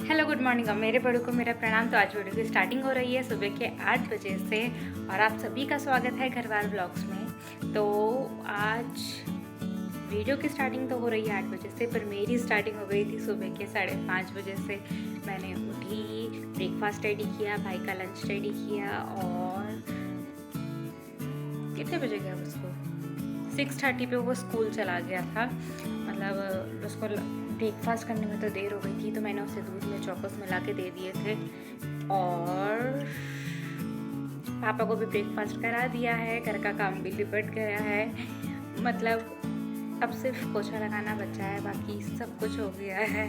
Hello good morning. अब मेरे बड़ों को मेरा प्रणाम। तो आज वीडियो की स्टार्टिंग हो रही है सुबह के 8 बजे से और आप सभी का स्वागत है घरवार ब्लॉग्स में। तो आज वीडियो की स्टार्टिंग तो हो रही है 8 बजे से, पर मेरी स्टार्टिंग हो गई थी सुबह के 5:30 बजे से। मैंने उठी, ब्रेकफास्ट रेडी किया, भाई का लंच रेडी किया और कितने बजे गया उसको 6:30 पे वो स्कूल चला गया था। मतलब उसको ब्रेकफास्ट करने में तो देर हो गई थी, तो मैंने उसे दूध में चॉकोस मिला के दे दिए थे और पापा को भी ब्रेकफास्ट करा दिया है। घर का काम भी निपट गया है, मतलब अब सिर्फ पोछा लगाना बचा है, बाकी सब कुछ हो गया है।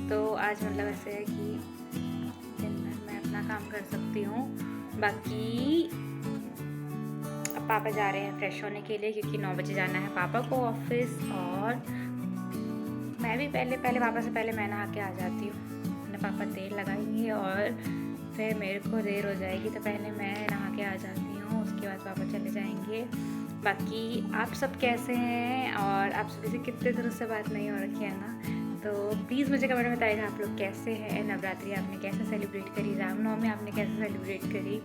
तो आज मतलब ऐसे है कि दिन भर मैं अपना काम कर सकती हूँ। बाकी अब पापा जा रहे हैं फ्रेश होने के लिए, क्योंकि 9 बजे जाना है पापा को ऑफिस। और मैं भी पहले पापा से पहले मैं नहा के आ जाती हूँ। मैंने पापा तेल लगाएंगे और फिर मेरे को देर हो जाएगी, तो पहले मैं नहा के आ जाती हूँ, उसके बाद पापा चले जाएंगे। बाकी आप सब कैसे हैं और आप सभी से कितने दिनों से बात नहीं हो रखी है ना, तो प्लीज़ मुझे कमेंट में बताइएगा आप लोग कैसे हैं। नवरात्रि आपने कैसे सेलिब्रेट करी, रामनवमी आपने कैसे सेलिब्रेट करी।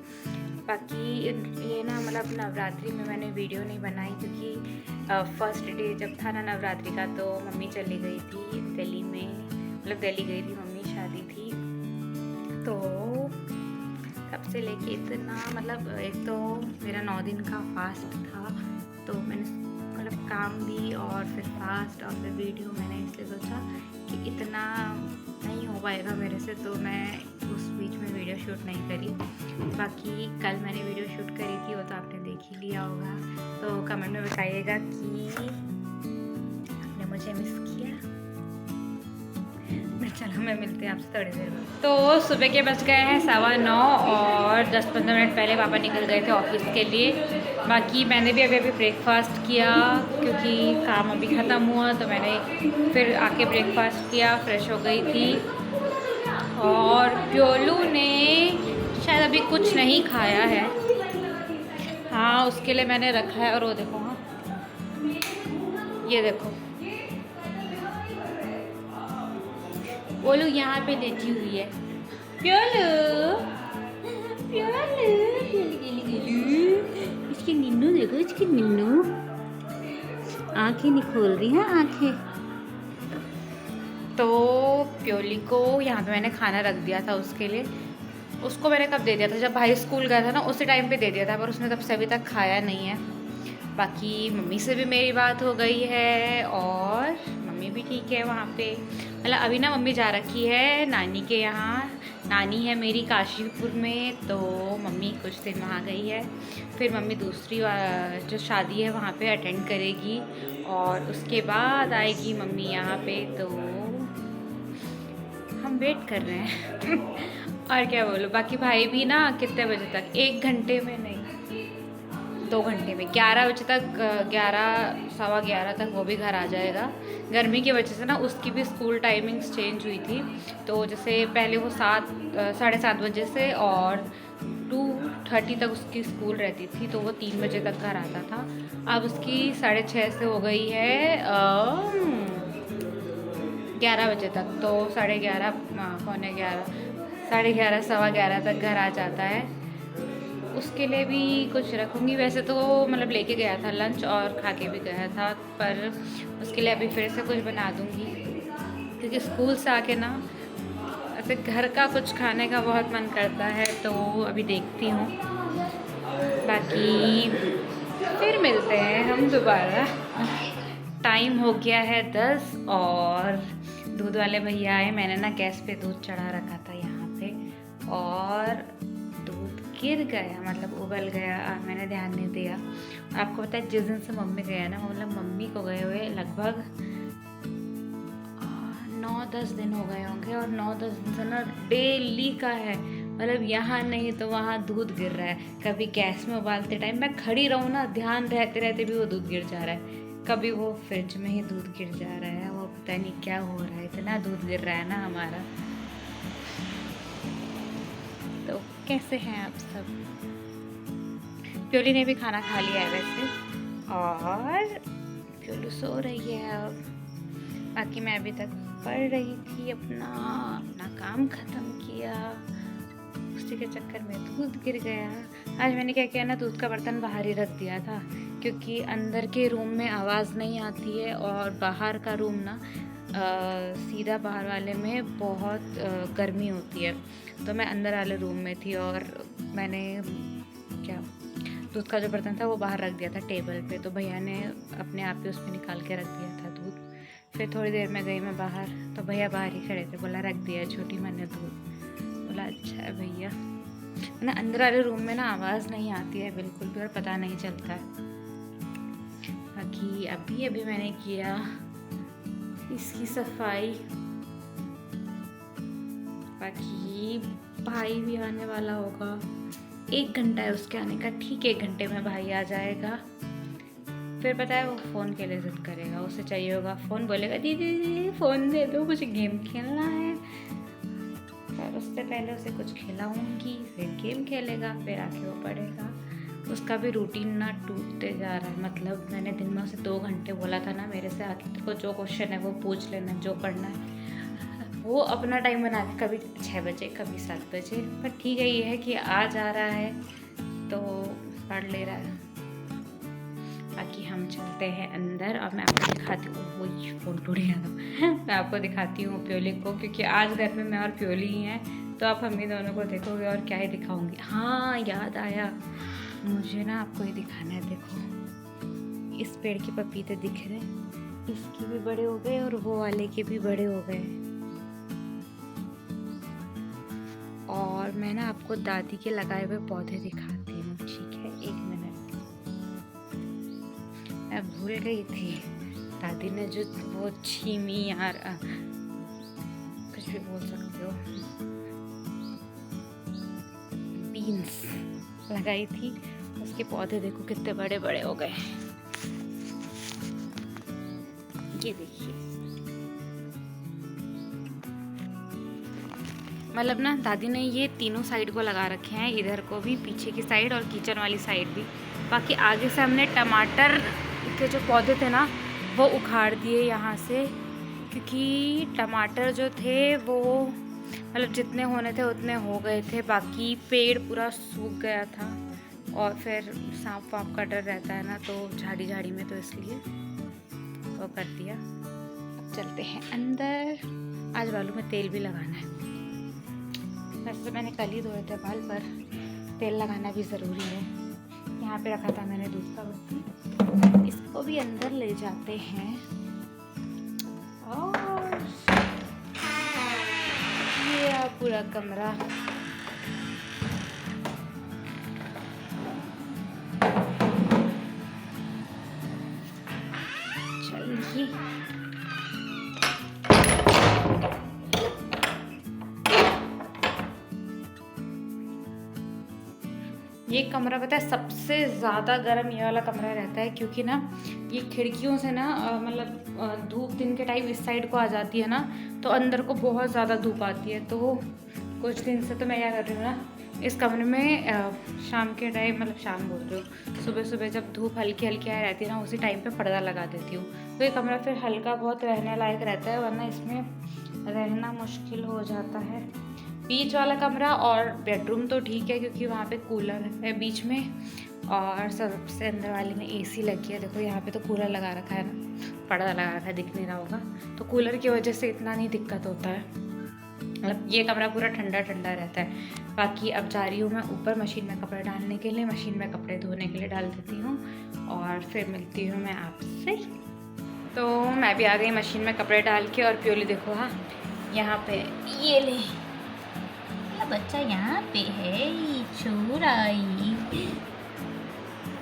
बाकी ये ना मतलब नवरात्रि में मैंने वीडियो नहीं बनाई, क्योंकि फर्स्ट डे जब था ना नवरात्रि का, तो मम्मी चली गई थी दिल्ली में, मतलब दिल्ली गई थी मम्मी, शादी थी। तो तब से लेके इतना मतलब एक तो मेरा 9 दिन का फास्ट था, तो मैंने मतलब काम भी और फिर फास्ट और फिर वीडियो, मैंने इसलिए सोचा कि इतना नहीं हो पाएगा मेरे से, तो मैं उस बीच में वीडियो शूट नहीं करी। बाकी कल मैंने वीडियो शूट करी थी, वो तो आपने देख ही लिया होगा। तो कमेंट में बताइएगा कि आपने मुझे मिस किया। चलो मैं मिलते हैं आपसे थोड़ी देर में। तो सुबह के बज गए हैं 9:15 और 10-15 मिनट पहले पापा निकल गए थे ऑफिस के लिए। बाकी मैंने भी अभी ब्रेकफास्ट किया, क्योंकि काम अभी ख़त्म हुआ, तो मैंने फिर आके ब्रेकफास्ट किया, फ्रेश हो गई थी। और प्योलू ने शायद अभी कुछ नहीं खाया है, हाँ उसके लिए मैंने रखा है। और वो देखो, हाँ ये देखो प्योलू यहाँ पे लेटी हुई है। प्योलू प्योलू इसकी निन्नू देखो, इसकी निन्नू आंखें नहीं खोल रही हैं आंखें। तो प्योली को यहाँ पे मैंने खाना रख दिया था उसके लिए। उसको मैंने कब दे दिया था, जब भाई स्कूल गया था ना, उसी टाइम पे दे दिया था, पर उसने तब से अभी तक खाया नहीं है। बाकी मम्मी से भी मेरी बात हो गई है और मम्मी भी ठीक है वहाँ पे। मतलब अभी ना मम्मी जा रखी है नानी के यहाँ, नानी है मेरी काशीपुर में, तो मम्मी कुछ दिन वहाँ गई है। फिर मम्मी दूसरी जो शादी है वहाँ पे अटेंड करेगी और उसके बाद आएगी मम्मी यहाँ पे। तो हम वेट कर रहे हैं और क्या बोलूँ। बाकी भाई भी ना कितने बजे तक, 1 घंटे में नहीं 2 घंटे में, 11 बजे तक, 11-11:15 तक वो भी घर आ जाएगा। गर्मी की वजह से ना उसकी भी स्कूल टाइमिंग्स चेंज हुई थी, तो जैसे पहले वो 7-7:30 बजे से और 2:30 तक उसकी स्कूल रहती थी, तो वो 3 बजे तक घर आता था। अब उसकी 6:30 से हो गई है 11 बजे तक, तो 11:30 11:45 11:30 11:15 तक घर आ जाता है। उसके लिए भी कुछ रखूँगी। वैसे तो मतलब लेके गया था लंच और खा के भी गया था, पर उसके लिए अभी फिर से कुछ बना दूँगी, क्योंकि स्कूल से आके ना ऐसे घर का कुछ खाने का बहुत मन करता है, तो अभी देखती हूँ। बाकी फिर मिलते हैं हम दोबारा। टाइम हो गया है 10 और दूध वाले भैया आए। मैंने ना गैस पे दूध चढ़ा रखा था यहाँ पे और दूध गिर गया, मतलब उबल गया, मैंने ध्यान नहीं दिया। आपको पता है जिस दिन से मम्मी गया ना, मतलब मम्मी को गए हुए लगभग 9-10 दिन हो गए होंगे, और 9-10 दिन से ना डेली का है, मतलब यहाँ नहीं तो वहाँ दूध गिर रहा है। कभी गैस में उबालते टाइम मैं खड़ी रहूँ ना, ध्यान रहते रहते भी वो दूध गिर जा रहा है। कभी वो फ्रिज में ही दूध गिर जा रहा है, वो पता नहीं क्या हो रहा है, इतना दूध गिर रहा है ना हमारा। तो कैसे हैं आप सब। प्योली ने भी खाना खा लिया है वैसे, और प्योलू सो रही है अब। बाकी मैं अभी तक पढ़ रही थी, अपना काम ख़त्म किया, उसी के चक्कर में दूध गिर गया। आज मैंने क्या किया ना, दूध का बर्तन बाहर ही रख दिया था क्योंकि अंदर के रूम में आवाज़ नहीं आती है और बाहर का रूम ना सीधा बाहर वाले में बहुत गर्मी होती है। तो मैं अंदर वाले रूम में थी और मैंने क्या दूध का जो बर्तन था वो बाहर रख दिया था टेबल पे। तो भैया ने अपने आप ही उसमें निकाल के रख दिया था दूध। फिर थोड़ी देर में गई मैं बाहर, तो भैया बाहर ही खड़े थे, बोला रख दिया छोटी माँ ने दूध। बोला अच्छा है भैया। ना अंदर वाले रूम में ना आवाज़ नहीं आती है बिल्कुल भी और पता नहीं चलता है। बाकी अभी मैंने किया इसकी सफाई। बाकी भाई भी आने वाला होगा, 1 घंटा है उसके आने का। ठीक 1 घंटे में भाई आ जाएगा। फिर पता है वो फ़ोन के लिए ज़िद करेगा, उसे चाहिए होगा फ़ोन, बोलेगा दीदी दीदी फ़ोन दे दो, मुझे गेम खेलना है। फिर उससे पहले उसे कुछ खिलाऊंगी, फिर गेम खेलेगा, फिर आके वो पढ़ेगा। उसका भी रूटीन ना टूटते जा रहा है। मतलब मैंने दिन में उसे 2 घंटे बोला था ना, मेरे से आके तेरे को जो क्वेश्चन है वो पूछ लेना, जो पढ़ना है वो अपना टाइम बना के, कभी 6 बजे कभी 7 बजे। पर ठीक है, ये है कि आ जा रहा है तो पढ़ ले रहा है। बाकी हम चलते हैं अंदर और मैं आपको दिखाती हूँ। वही फ़ोन टूट गया था। मैं आपको दिखाती हूँ प्योली को, क्योंकि आज घर में मैं और प्योली ही हैं, तो आप हम ही दोनों को देखोगे और क्या ही दिखाऊंगी। हाँ याद आया, मुझे ना आपको ये दिखाना है। देखो इस पेड़ के पपीते दिख रहे हैं, इसके भी बड़े हो गए और वो वाले के भी बड़े हो गए। और मैं ना आपको दादी के लगाए हुए पौधे दिखाती हूँ, ठीक है? 1 मिनट, मैं भूल गई थी। दादी ने जो वो छीमी यार, कुछ भी बोल सकते हो, बीन्स लगाई थी, उसके पौधे देखो कितने बड़े बड़े हो गए। ये देखिए, मतलब ना दादी ने ये तीनों साइड को लगा रखे हैं, इधर को भी, पीछे की साइड और किचन वाली साइड भी। बाकी आगे से हमने टमाटर के जो पौधे थे ना वो उखाड़ दिए यहाँ से, क्योंकि टमाटर जो थे वो मतलब जितने होने थे उतने हो गए थे। बाकी पेड़ पूरा सूख गया था और फिर सांप वाप का डर रहता है ना, तो झाड़ी झाड़ी में, तो इसलिए वो कर दिया। अब चलते हैं अंदर। आज बालों में तेल भी लगाना है। वैसे तो मैंने कल ही धोए थे बाल, पर तेल लगाना भी ज़रूरी है। यहाँ पे रखा था मैंने दूध का बर्तन, इसको भी अंदर ले जाते हैं। और ये पूरा कमरा चलिए। ये कमरा पता है सबसे ज़्यादा गर्म ये वाला कमरा रहता है, क्योंकि ना ये खिड़कियों से ना मतलब धूप दिन के टाइम इस साइड को आ जाती है ना, तो अंदर को बहुत ज़्यादा धूप आती है। तो कुछ दिन से तो मैं क्या कर रही हूँ ना, इस कमरे में शाम के टाइम, मतलब शाम बोल रही हूँ, सुबह सुबह जब धूप हल्की हल्की आ रहती है ना, उसी टाइम पे पर्दा लगा देती हूँ। तो ये कमरा फिर हल्का बहुत रहने लायक रहता है, वरना इसमें रहना मुश्किल हो जाता है। बीच वाला कमरा और बेडरूम तो ठीक है, क्योंकि वहाँ पे कूलर है बीच में, और सबसे अंदर वाले में एसी लगी है। देखो यहाँ पे तो कूलर लगा रखा है ना, पर्दा लगा रखा है, दिख नहीं रहा होगा, तो कूलर की वजह से इतना नहीं दिक्कत होता है। मतलब ये कमरा पूरा ठंडा ठंडा रहता है। बाकी अब जा रही हूँ मैं ऊपर मशीन में कपड़े डालने के लिए, मशीन में कपड़े धोने के लिए डाल देती हूँ और फिर मिलती हूँ मैं आपसे। तो मैं भी आ गई मशीन में कपड़े डाल के, और प्योली देखो, हाँ यहाँ पे ये ले बच्चा यहाँ पे है, चोर आई।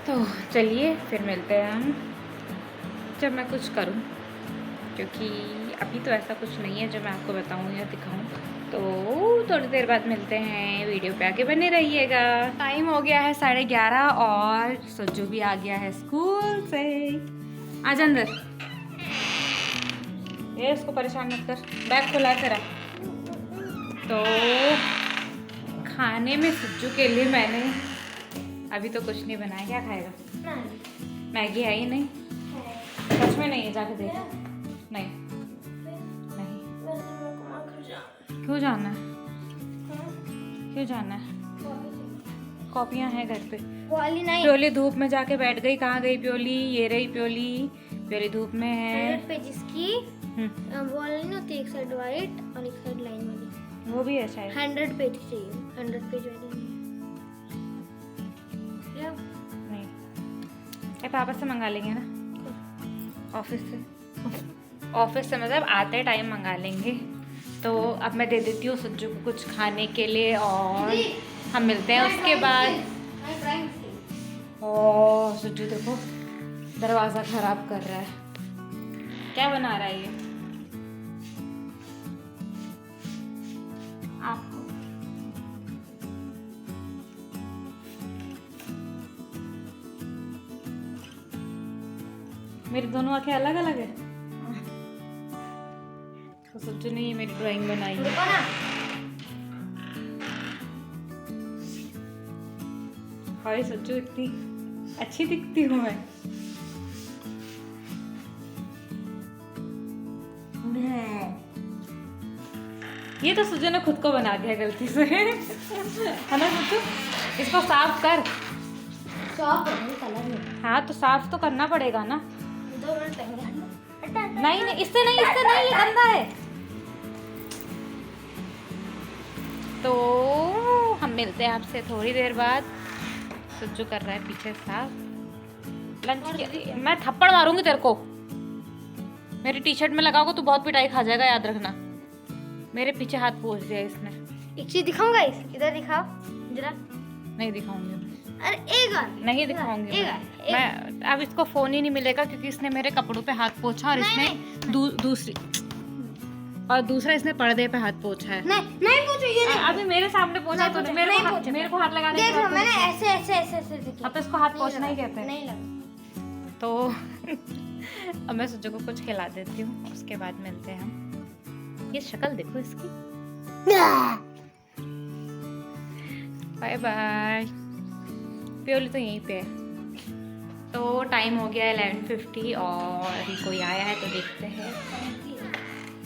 तो चलिए फिर मिलते हैं हम जब मैं कुछ करूँ, क्योंकि अभी तो ऐसा कुछ नहीं है जो मैं आपको बताऊँ या दिखाऊँ। तो थोड़ी देर बाद मिलते हैं, वीडियो पे आके बने रहिएगा। टाइम हो गया है 11:30 और सज्जू भी आ गया है स्कूल से। आज अंदर ये इसको परेशान मत कर, बैग खुला तेरा। तो खाने में सज्जू के लिए मैंने अभी तो कुछ नहीं बनाया। क्या खाएगा? मैगी है ही नहीं, सच में नहीं है, जाके देख। नहीं नहीं क्यों जाना है? क्यों जाना है? कॉपियाँ हैं घर पे। वाली नहीं, प्योली धूप में जाके बैठ गई। कहाँ गई प्योली? ये रही प्योली। प्योली धूप में है। 100 पेजेस की वॉल नहीं होती, एक साइड वाइट और एक साइड लाइन वाली। वो भी है शायद। 100 पेज चाहिए, 100 पेज वाली नहीं। नहीं, पापा से मंगा लेंगे ना, ऑफिस से। ऑफिस से मतलब आते टाइम मंगा लेंगे। तो अब मैं दे देती हूँ सुज्जू को कुछ खाने के लिए और हम मिलते हैं उसके बाद। ओह सुज्जू देखो दरवाज़ा खराब कर रहा है। क्या बना रहा है ये? आपको मेरी दोनों आंखें अलग अलग है। तो सुज्जू ने ये मेरी ड्राइंग बनाई है। और सुज्जू इतनी अच्छी दिखती हूँ मैं। ये तो सुज्जू ने खुद को बना दिया गलती से है ना सुज्जू? इसको साफ कर। कलर में हाँ तो साफ तो करना पड़ेगा ना। 2 मिनट लगेंगे। नहीं नहीं इससे नहीं, इससे नहीं, ये गंदा है। तो हम मिलते हैं आपसे थोड़ी देर बाद। सुज्जू कर रहा है पीछे साफ लंच के। मैं थप्पड़ मारूंगी तेरे को। मेरी टी शर्ट में लगाओगे तो बहुत पिटाई खा जाएगा, याद रखना। मेरे पीछे हाथ पोंछ दिया इसने। एक चीज दिखाऊंगा, इधर दिखाओ जरा। नहीं दिखाऊंगी। अरे एक बार नहीं दिखाऊंगी मैं। अब इसको फोन ही नहीं मिलेगा क्योंकि इसने मेरे कपड़ों पे हाथ पोंछा और इसने दूसरा इसने पर्दे पे हाथ पोंछा है। नहीं पूछो ये नहीं। अभी मेरे सामने पोंछा तो मेरे को हाथ लगाने देखो मैंने ऐसे ऐसे ऐसे ऐसे देखा। अब तो इसको हाथ पोंछना ही कहते हैं। नहीं लगा। तो अब मैं सुज्जू को कुछ खिला देती हूँ, उसके बाद मिलते हैं हम। ये शक्ल देखो इसकी। Bye bye. प्योली तो यहीं पे है। तो टाइम हो गया 11:50 और अभी कोई आया है तो देखते हैं।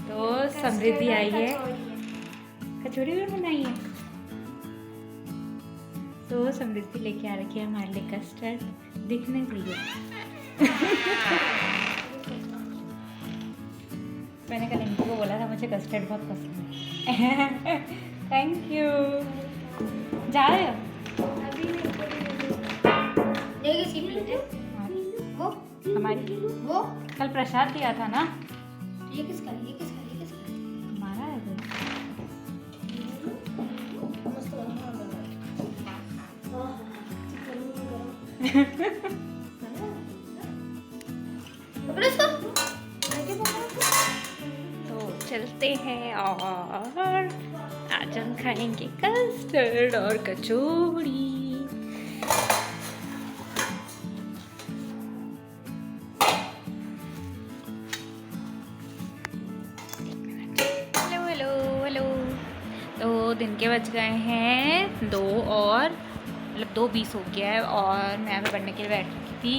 तो समृद्धि आई है, कचौड़ी भी बनाई है। तो समृद्धि लेके आ रखी है हमारे लिए कस्टर्ड। दिखने चाहिए। मैंने कल इनको बोला था मुझे कस्टर्ड बहुत पसंद है। Thank you. जा रहे हो? वो हमारी वो कल प्रसाद दिया था ना। ये किसका है? ये किसका है? ये किसका है? हमारा है भाई। मस्त तो चलते हैं और आज हम खाएंगे कस्टर्ड और कचौड़ी। Hello hello hello. तो दिन के बज गए हैं 2 और मतलब 2:20 हो गया है और मैं अभी पढ़ने के लिए बैठ रखी थी।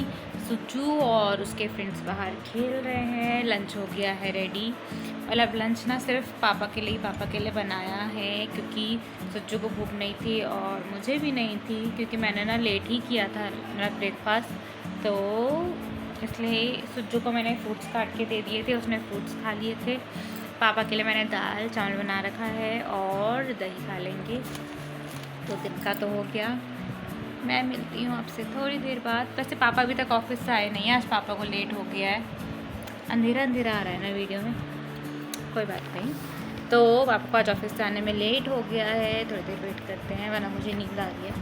सुज्जू और उसके फ्रेंड्स बाहर खेल रहे हैं। लंच हो गया है रेडी। मतलब लंच ना सिर्फ पापा के लिए बनाया है क्योंकि सुज्जू को भूख नहीं थी और मुझे भी नहीं थी क्योंकि मैंने ना लेट ही किया था मेरा ब्रेकफास्ट। तो इसलिए सुज्जू को मैंने फ्रूट्स काट के दे दिए थे, उसने फ्रूट्स खा लिए थे। पापा के लिए मैंने दाल चावल बना रखा है और दही खा लेंगे। तो दिन का तो हो गया। मैं मिलती हूँ आपसे थोड़ी देर बाद। वैसे पापा अभी तक ऑफिस से आए नहीं हैं, आज पापा को लेट हो गया है। अंधेरा अंधेरा आ रहा है ना वीडियो में, कोई बात नहीं। तो पापा को आज ऑफिस से आने में लेट हो गया है। थोड़ी देर वेट करते हैं वरना मुझे नींद आ रही है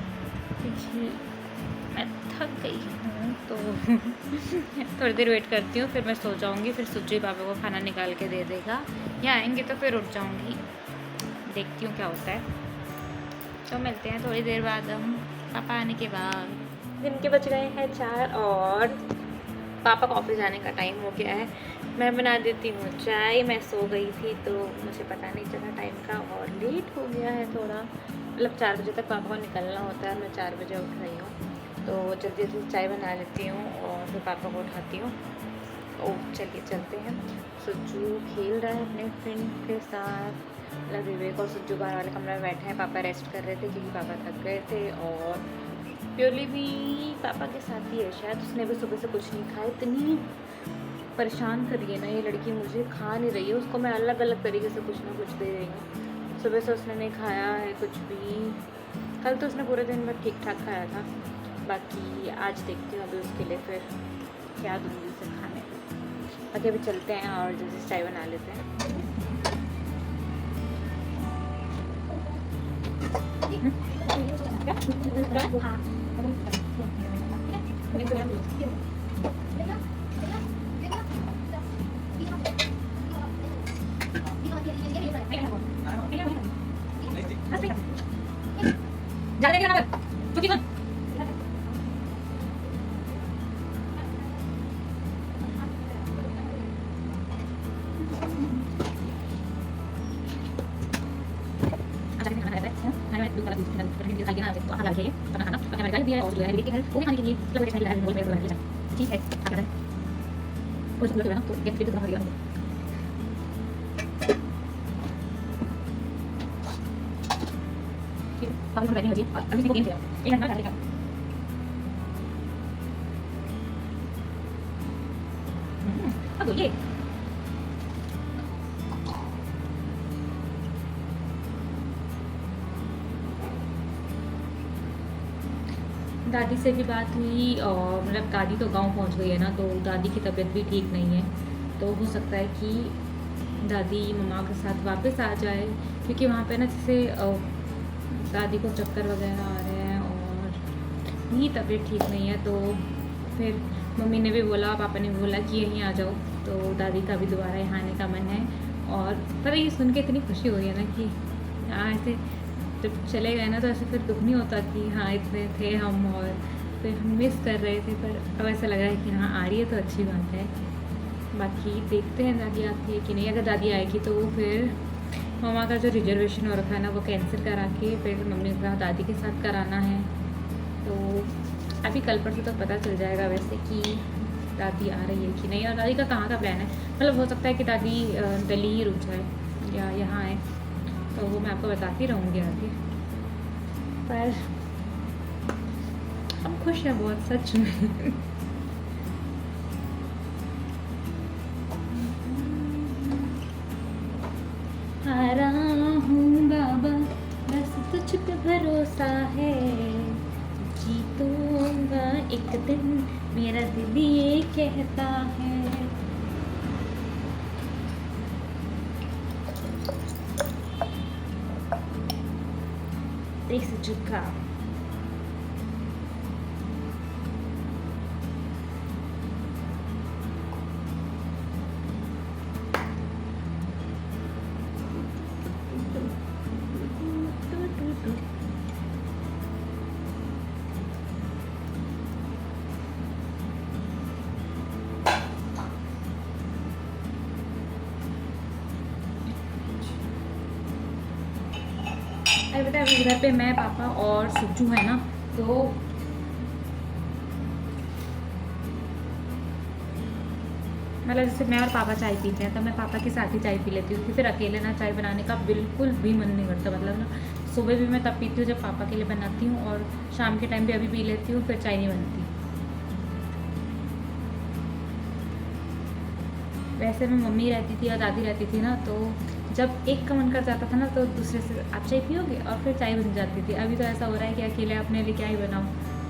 क्योंकि मैं थक गई हूँ। तो थोड़ी देर वेट करती हूँ, फिर मैं सो जाऊँगी। फिर सुज्जू पापा को खाना निकाल के दे देगा या आएंगे तो फिर उठ जाऊँगी। देखती हूँ क्या होता है। तो मिलते हैं थोड़ी देर बाद हम पापा आने के बाद। दिन के बज गए हैं 4 और पापा का ऑफिस जाने का टाइम हो गया है। मैं बना देती हूँ चाय। मैं सो गई थी तो मुझे पता नहीं चला टाइम का और लेट हो गया है थोड़ा। मतलब 4 बजे तक पापा को निकलना होता है। मैं 4 बजे उठ रही हूँ तो जल्दी जल्दी चाय बना लेती हूँ और फिर पापा को उठाती हूँ। ओह चलिए चलते हैं। सुज्जू खेल रहा है अपने फ्रेंड के साथ लगे हुए और सुज्जू बाहर वाले कमरे में बैठे हैं। पापा रेस्ट कर रहे थे क्योंकि पापा थक गए थे, और प्योरली भी पापा के साथ ही है शायद, उसने भी सुबह से कुछ नहीं खाया। इतनी परेशान कर रही है ना ये लड़की, मुझे खा नहीं रही है। उसको मैं अलग अलग तरीके से कुछ ना कुछ दे रही हूँ। सुबह से उसने नहीं खाया है कुछ भी। कल तो उसने पूरे दिन भर ठीक ठाक खाया था, बाकी आज देखती हूँ अभी उसके लिए फिर क्या दूँगी उसे खाने। बाकी अभी चलते हैं और जैसे चाय बना लेते हैं। ठीक है अब ये दादी से भी बात हुई, और मतलब दादी तो गांव पहुंच गई है ना, तो दादी की तबीयत भी ठीक नहीं है। तो हो सकता है कि दादी मम्मा के साथ वापस आ जाए, क्योंकि वहाँ पे ना जैसे दादी को चक्कर वगैरह आ रहे हैं और भी तबीयत ठीक नहीं है। तो फिर मम्मी ने भी बोला, पापा ने भी बोला कि यहीं आ जाओ। तो दादी का भी दोबारा यहाँ आने का मन है। और पर ये सुन के इतनी खुशी हो रही है ना कि हाँ, ऐसे जब चले गए ना तो ऐसे फिर दुख नहीं होता कि हाँ इतने थे हम और फिर हम मिस कर रहे थे, पर अब ऐसा लग रहा है कि हाँ आ रही है तो अच्छी बात है। बाकी देखते हैं दादी आती है कि नहीं। अगर दादी आएगी तो फिर मम्मा का जो रिजर्वेशन हो रखा है ना वो कैंसिल करा के फिर मम्मी के साथ दादी के साथ कराना है। तो अभी कल परसों तक पता चल जाएगा वैसे कि दादी आ रही है कि नहीं, और दादी का कहाँ का प्लान है। मतलब हो सकता है कि दादी दिल्ली ही रुक जाए या यहाँ आए, तो वो मैं आपको बताती रहूँगी आगे। पर हम खुश हैं बहुत, सच में। आ रहा हूँ बाबा, बस तुझ पे भरोसा है, जीतूंगा एक दिन, मेरा दिल ये कहता है। देख से झुका अरे बेटा, अभी घर पे मैं, पापा और सुज्जू है ना, तो मतलब जैसे मैं और पापा चाय पीते हैं तो मैं पापा के साथ ही चाय पी लेती हूँ, क्योंकि फिर अकेले ना चाय बनाने का बिल्कुल भी मन नहीं करता। मतलब ना सुबह भी मैं तब पीती हूँ जब पापा के लिए बनाती हूँ, और शाम के टाइम भी अभी पी लेती हूँ, फिर चाय नहीं बनती। वैसे में मम्मी रहती थी या दादी रहती थी ना, तो जब एक का मन कर जाता था ना तो दूसरे से आप चाय पियोगे, और फिर चाय बन जाती थी। अभी तो ऐसा हो रहा है कि अकेले अपने लिए क्या ही बनाऊँ,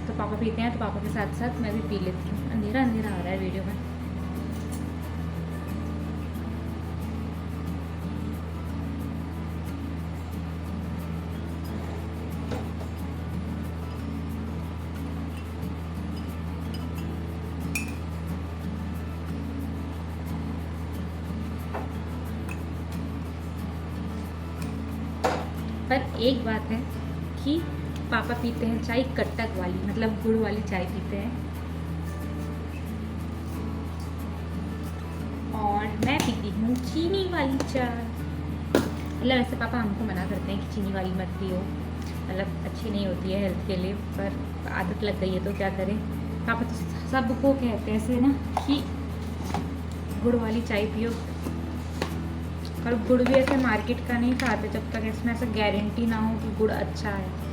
तो पापा पीते हैं तो पापा के साथ साथ मैं भी पी लेती हूँ। अंधेरा अंधेरा आ रहा है वीडियो में। पर एक बात है कि पापा पीते हैं चाय कट्टक वाली, मतलब गुड़ वाली चाय पीते हैं, और मैं पीती हूँ चीनी वाली चाय। मतलब वैसे पापा हमको मना करते हैं कि चीनी वाली मत पियो, मतलब अच्छी नहीं होती है हेल्थ के लिए, पर आदत लग गई है तो क्या करें। पापा तो सबको कहते हैं ऐसे ना कि गुड़ वाली चाय पियो, और गुड़ भी ऐसे मार्केट का नहीं खाते जब तक इसमें ऐसा गारंटी ना हो कि गुड़ अच्छा है।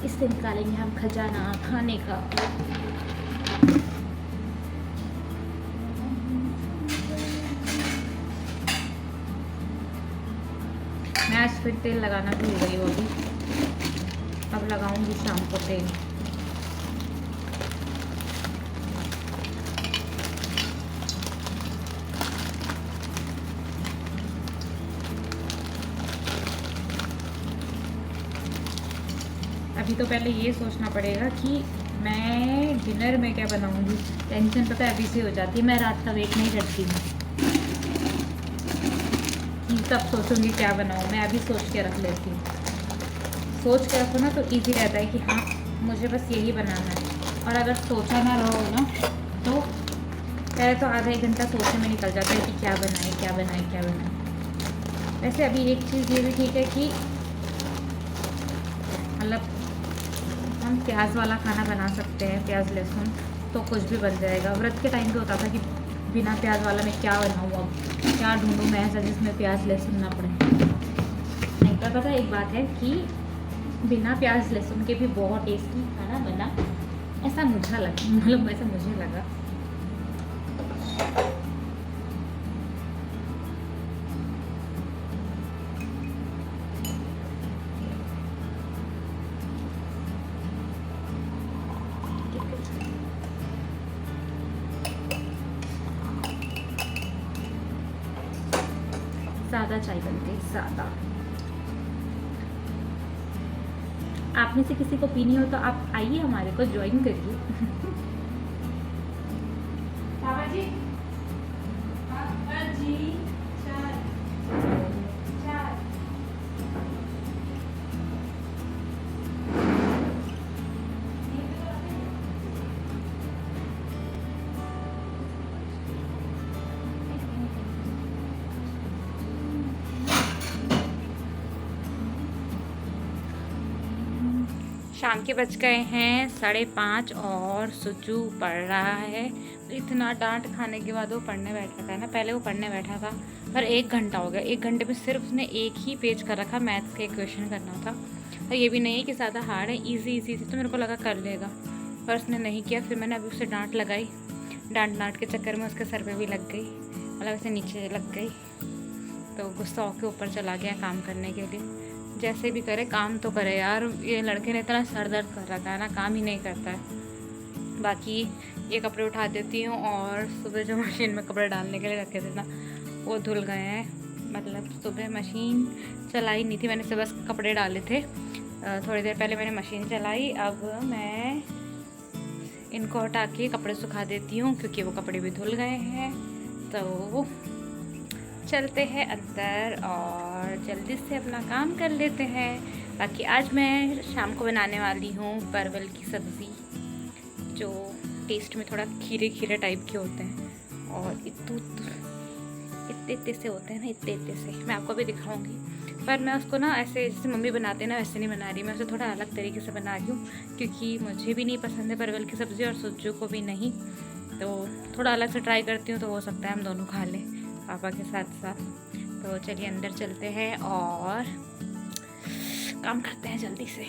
इससे निकालेंगे हम खजाना खाने का। मैं आज फिर तेल लगाना भूल गई होगी, अब लगाऊंगी शाम को तेल। अभी तो पहले ये सोचना पड़ेगा कि मैं डिनर में क्या बनाऊंगी। टेंशन पता है अभी से हो जाती है, मैं रात का वेट नहीं करती हूँ कि तब सोचूंगी क्या बनाऊँ, मैं अभी सोच के रख लेती हूँ। सोच के रखो ना तो इजी रहता है कि हाँ मुझे बस यही बनाना है। और अगर सोचा ना रहो ना तो पहले तो आधा एक घंटा सोचने में निकल जाता है कि क्या बनाए क्या बनाए क्या बनाए। वैसे अभी एक चीज़ ये भी ठीक है कि मतलब हम प्याज वाला खाना बना सकते हैं, प्याज लहसुन, तो कुछ भी बन जाएगा। व्रत के टाइम पे होता था कि बिना प्याज वाला मैं क्या बनाऊँ, अब क्या ढूंढूँ मैं ऐसा जिसमें प्याज लहसुन ना पड़े। नहीं तो पता एक बात है कि बिना प्याज लहसुन के भी बहुत टेस्टी खाना बना, ऐसा मुझे लगा, मतलब ऐसा मुझे लगा। सादा चाय बनती है, सादा। आप में से किसी को पीनी हो तो आप आइए हमारे को ज्वाइन करिए। बाबा जी, बाबा जी, चाय, चाय। शाम के बज गए हैं 5:30 और सुजू पढ़ रहा है। इतना डांट खाने के बाद वो पढ़ने बैठा था ना, पहले वो पढ़ने बैठा था पर 1 घंटा हो गया। 1 घंटे में सिर्फ उसने एक ही पेज कर रखा, मैथ्स का इक्वेशन करना था। और ये भी नहीं है कि ज़्यादा हार्ड है, इजी इजी थी तो मेरे को लगा कर लेगा, पर उसने नहीं किया। फिर मैंने अभी उसे डांट लगाई, डांट के चक्कर में उसके सर पे भी लग गई, मतलब उसे नीचे लग गई तो गुस्सा होकर ऊपर चला गया काम करने के लिए। जैसे भी करे काम तो करे यार, ये लड़के ने इतना सर दर्द कर रखा है ना, काम ही नहीं करता है। बाकी ये कपड़े उठा देती हूँ और सुबह जो मशीन में कपड़े डालने के लिए रखे थे ना वो धुल गए हैं। मतलब सुबह मशीन चलाई नहीं थी, मैंने सुबह बस कपड़े डाले थे। थोड़ी देर पहले मैंने मशीन चलाई, अब मैं इनको हटा के कपड़े सुखा देती हूँ क्योंकि वो कपड़े भी धुल गए हैं। तो चलते हैं अंदर और जल्दी से अपना काम कर लेते हैं। बाकी आज मैं शाम को बनाने वाली हूँ परवल की सब्ज़ी, जो टेस्ट में थोड़ा खीरे खीरे टाइप के होते हैं और इतने से होते हैं ना, इतने से। मैं आपको भी दिखाऊंगी, पर मैं उसको ना ऐसे जैसे मम्मी बनाते हैं ना वैसे नहीं बना रही, मैं उसे थोड़ा अलग तरीके से बना रही हूँ क्योंकि मुझे भी नहीं पसंद है परवल की सब्ज़ी और सुज्जू को भी नहीं, तो थोड़ा अलग से ट्राई करती हूँ तो हो सकता है हम दोनों खा लें पापा के साथ साथ। तो चलिए अंदर चलते हैं और काम करते हैं जल्दी से।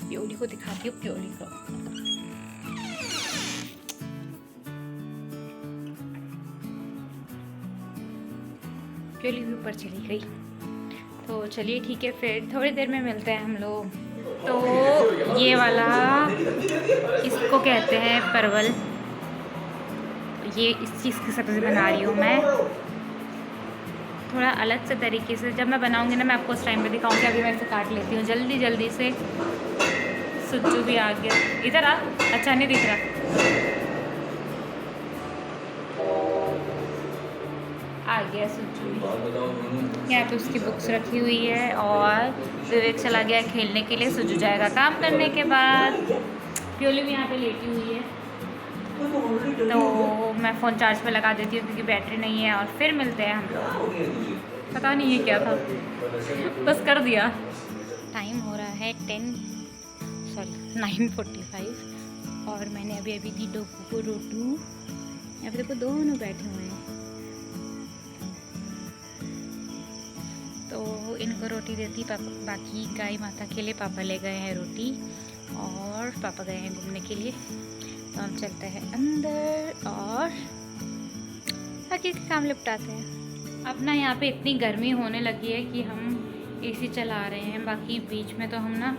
प्योली को दिखाती हूँ, प्योली को। प्योली भी ऊपर चली गई। तो चलिए ठीक है, फिर थोड़ी देर में मिलते हैं हम लोग। तो ये वाला इसको कहते हैं परवल, ये इस चीज़ की सब्ज़ी बना रही हूँ मैं थोड़ा अलग से तरीके से। जब मैं बनाऊँगी ना मैं आपको उस टाइम पे दिखाऊँगी। अभी मैं इसे काट लेती हूँ जल्दी से। सुज्जू भी आ गया, इधर आ, अच्छा नहीं दिख रहा, आ गया सुज्जू। यहाँ पे उसकी बुक्स रखी हुई है और विवेक चला गया खेलने के लिए। सुज्जू जाएगा काम करने के बाद। प्योली भी यहाँ पे लेटी हुई है, तो मैं फ़ोन चार्ज पे लगा देती हूँ क्योंकि बैटरी नहीं है और फिर मिलते हैं हम लोग। पता नहीं ये क्या था, बस कर दिया। टाइम हो रहा है 9:45 और मैंने अभी अभी दी डोकू को रोटू। यहाँ पे देखो दोनों बैठे हुए हैं, तो इनको रोटी देती पापा, बाकी गाय माता के लिए पापा ले गए हैं रोटी और पापा गए हैं घूमने के लिए। तो हम चलते हैं अंदर और बाकी के काम निपटाते हैं। अब ना यहाँ पे इतनी गर्मी होने लगी है कि हम एसी चला रहे हैं, बाकी बीच में तो हम ना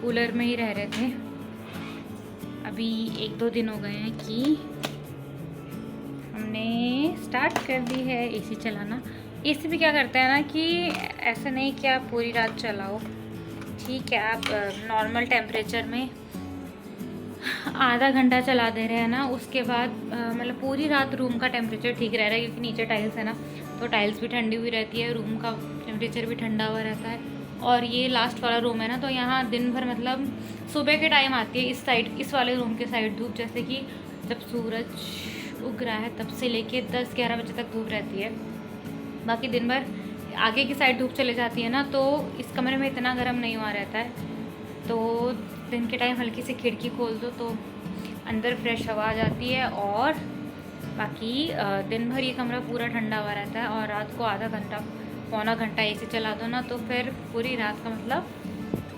कूलर में ही रह रहे थे। अभी 1-2 दिन हो गए हैं कि हमने स्टार्ट कर दी है एसी चलाना। एसी भी क्या करता है ना कि ऐसा नहीं कि आप पूरी रात चलाओ, ठीक है, आप नॉर्मल टेम्परेचर में आधा घंटा चला दे रहे हैं ना, उसके बाद मतलब पूरी रात रूम का टेम्परेचर ठीक रह रहा है, क्योंकि नीचे टाइल्स है ना, तो टाइल्स भी ठंडी हुई रहती है, रूम का टेम्परेचर भी ठंडा हुआ रहता है। और ये लास्ट वाला रूम है ना, तो यहाँ दिन भर मतलब सुबह के टाइम आती है इस साइड, इस वाले रूम के साइड धूप, जैसे कि जब सूरज उग रहा है तब से लेके 10-11 बजे तक धूप रहती है। बाकी दिन भर आगे की साइड धूप चले जाती है ना, तो इस कमरे में इतना गर्म नहीं हुआ रहता है। तो दिन के टाइम हल्की सी खिड़की खोल दो तो अंदर फ्रेश हवा आ जाती है, और बाकी दिन भर ये कमरा पूरा ठंडा हुआ रहता है। और रात को आधा घंटा पौना घंटा एसी चला दो ना, तो फिर पूरी रात का मतलब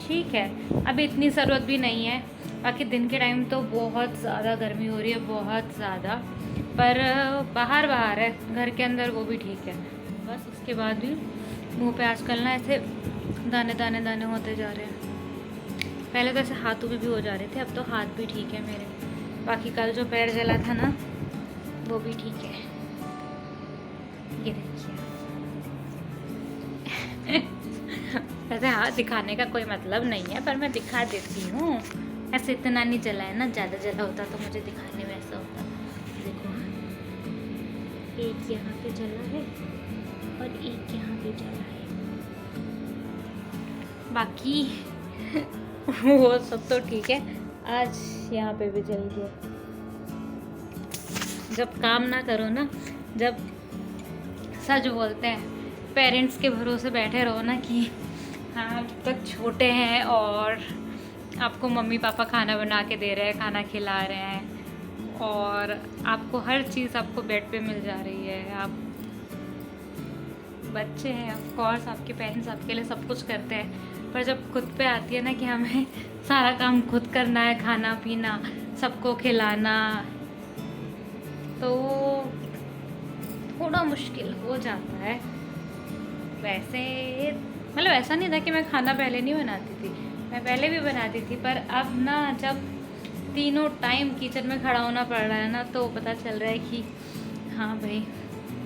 ठीक है। अभी इतनी ज़रूरत भी नहीं है, बाकी दिन के टाइम तो बहुत ज़्यादा गर्मी हो रही है, बहुत ज़्यादा। पर बाहर है, घर के अंदर वो भी ठीक है। बस उसके बाद भी मुंह पे आजकल ना ऐसे दाने दाने दाने होते जा रहे हैं। पहले तो ऐसे हाथों में भी हो जा रहे थे, अब तो हाथ भी ठीक है मेरे। बाकी कल जो पैर जला था ना, वो भी ठीक है। ये देखिए वैसे हाथ दिखाने का कोई मतलब नहीं है, पर मैं दिखा देती हूँ। ऐसे इतना नहीं जला है ना, ज़्यादा जला होता तो मुझे दिखाने में ऐसा होता। देखो, एक यहाँ पे जला है और एक यहाँ पे जला है, बाकी वो सब तो ठीक है। आज यहाँ पे भी जल गया। जब काम ना करो ना, जब सच बोलते हैं, पेरेंट्स के भरोसे बैठे रहो ना कि हाँ जब तक छोटे हैं और आपको मम्मी पापा खाना बना के दे रहे हैं, खाना खिला रहे हैं, और आपको हर चीज़ आपको बेड पे मिल जा रही है, आप बच्चे हैं, ऑफ कोर्स आपके पेरेंट्स आपके लिए सब कुछ करते हैं। पर जब खुद पे आती है ना कि हमें सारा काम खुद करना है, खाना पीना सबको खिलाना, तो थोड़ा मुश्किल हो जाता है। वैसे मतलब ऐसा नहीं था कि मैं खाना पहले नहीं बनाती थी, मैं पहले भी बनाती थी, पर अब ना जब तीनों टाइम किचन में खड़ा होना पड़ रहा है ना, तो पता चल रहा है कि हाँ भाई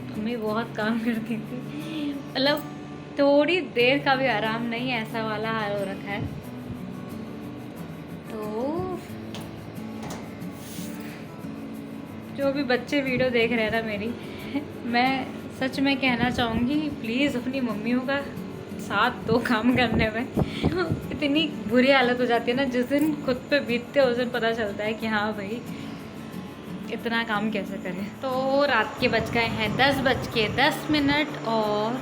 मम्मी बहुत काम करती थी। मतलब थोड़ी देर का भी आराम नहीं, ऐसा वाला हाल हो रखा है। तो जो भी बच्चे वीडियो देख रहे हैं ना मेरी, मैं सच में कहना चाहूँगी, प्लीज़ अपनी मम्मियों का साथ दो काम करने में। इतनी बुरी हालत हो जाती है ना, जिस दिन खुद पे बीतते उस दिन पता चलता है कि हाँ भाई इतना काम कैसे करें। तो रात के बज गए हैं 10:10 और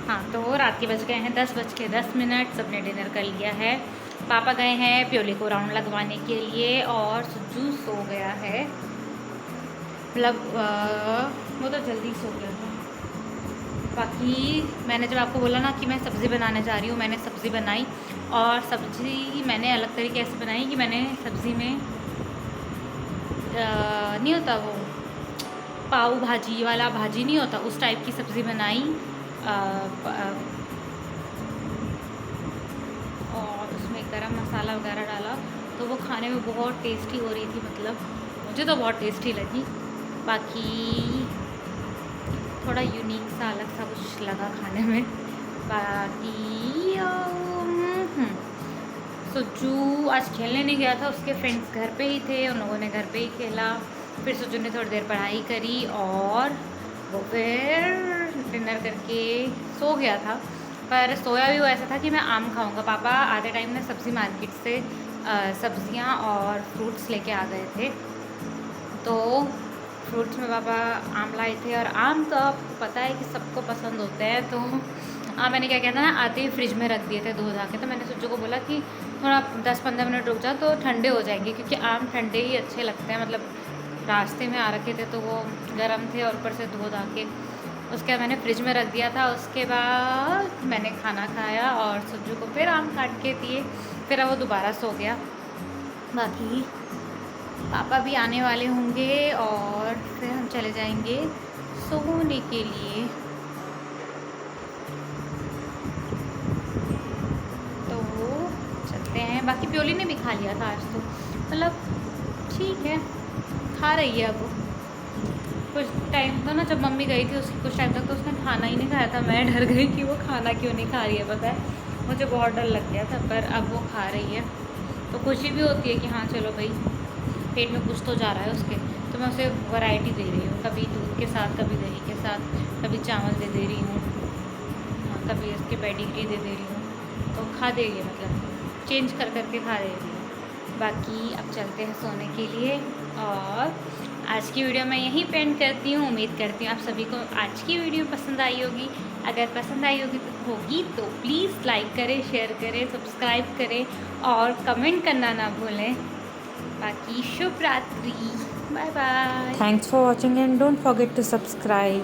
हाँ, तो रात के बज गए हैं 10:10। सबने डिनर कर लिया है। पापा गए हैं प्योली को राउंड लगवाने के लिए और सुज्जू सो गया है। मतलब वो तो जल्दी सो गया था। बाकी मैंने जब आपको बोला ना कि मैं सब्ज़ी बनाने जा रही हूँ, मैंने सब्ज़ी बनाई, और सब्ज़ी मैंने अलग तरीके से बनाई कि मैंने सब्ज़ी में नहीं होता वो पाव भाजी वाला भाजी नहीं होता, उस टाइप की सब्ज़ी बनाई, और उसमें गरम मसाला वगैरह डाला, तो वो खाने में बहुत टेस्टी हो रही थी। मतलब मुझे तो बहुत टेस्टी लगी। बाकी थोड़ा यूनिक सा अलग सा कुछ लगा खाने में। बाकी सुज्जू आज खेलने नहीं गया था, उसके फ्रेंड्स घर पे ही थे, उन लोगों ने घर पे ही खेला। फिर सुज्जू ने थोड़ी देर पढ़ाई करी और वो फिर डिनर करके सो गया था। पर सोया भी वो ऐसा था कि मैं आम खाऊंगा। पापा आधे टाइम में सब्ज़ी मार्केट से सब्ज़ियाँ और फ्रूट्स लेके आ गए थे, तो फ्रूट्स में पापा आम लाए थे, और आम तो आपको पता है कि सबको पसंद होते हैं, तो मैंने क्या किया था ना, आते ही फ्रिज में रख दिए थे धो धा के। तो मैंने सुज्जू को बोला कि थोड़ा 10-15 मिनट रुक जाओ तो ठंडे हो जाएंगे, क्योंकि आम ठंडे ही अच्छे लगते हैं। मतलब रास्ते में आ रखे थे तो वो गर्म थे, और ऊपर से धो धा के उसके बाद मैंने फ्रिज में रख दिया था। उसके बाद मैंने खाना खाया और सुज्जू को फिर आम काट के दिए, फिर अब वो दोबारा सो गया। बाकी पापा भी आने वाले होंगे और फिर हम चले जाएंगे सोने के लिए। तो चलते हैं। बाकी प्योली ने भी खा लिया था आज, तो मतलब ठीक है, खा रही है अब। कुछ टाइम तो ना जब मम्मी गई थी उसकी कुछ टाइम तक तो उसने खाना ही नहीं खाया था। मैं डर गई कि वो खाना क्यों नहीं खा रही है, पता है मुझे बहुत डर लग गया था। पर अब वो खा रही है तो खुशी भी होती है कि हाँ चलो भाई, पेट में कुछ तो जा रहा है उसके। तो मैं उसे वैरायटी दे रही हूँ, कभी दूध के साथ, कभी दही के साथ, कभी चावल दे रही हूँ, हाँ, कभी उसके पेडिग्री दे रही हूँ, तो खा देगी, मतलब चेंज कर करके खा देगी। बाकी अब चलते हैं सोने के लिए, और आज की वीडियो मैं यहीं पे एंड करती हूँ। उम्मीद करती हूँ आप सभी को आज की वीडियो पसंद आई होगी। अगर पसंद आई होगी तो प्लीज़ लाइक करें, शेयर करें, सब्सक्राइब करें और कमेंट करना ना भूलें। बाकी शुभ रात्रि, bye bye. Thanks for watching and don't forget to subscribe.